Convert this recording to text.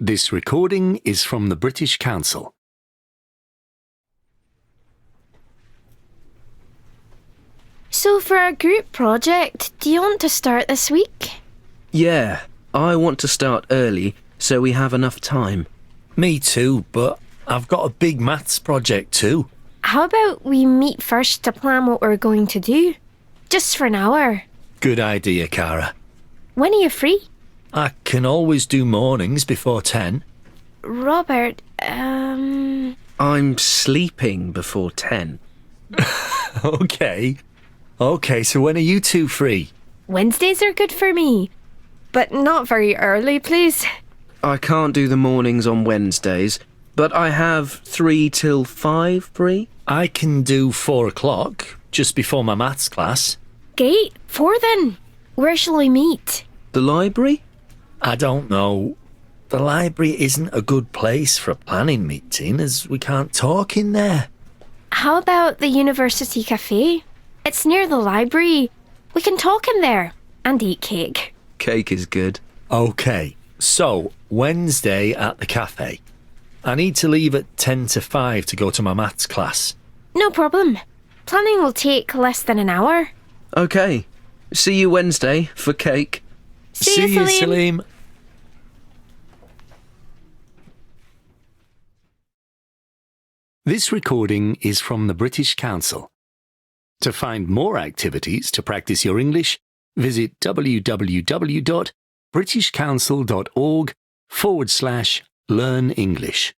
This recording is from the British Council. So for our group project, do you want to start this week? Yeah, I want to start early so we have enough time. Me too, but I've got a big maths project too. How about we meet first to plan what we're going to do? Just for an hour. Good idea, Cara. When are you free? I can always do mornings before 10. Robert, I'm sleeping before 10. Okay, so when are you two free? Wednesdays are good for me. But not very early, please. I can't do the mornings on Wednesdays, but I have 3 till 5 free. I can do 4 o'clock, just before my maths class. Great, 4 then. Where shall we meet? The library? I don't know. The library isn't a good place for a planning meeting as we can't talk in there. How about the University Cafe? It's near the library. We can talk in there and eat cake. Cake is good. Okay, so Wednesday at the cafe. I need to leave at 10 to 5 to go to my maths class. No problem. Planning will take less than an hour. Okay, see you Wednesday for cake. See you, Salim. This recording is from the British Council. To find more activities to practice your English, visit www.britishcouncil.org/learn English.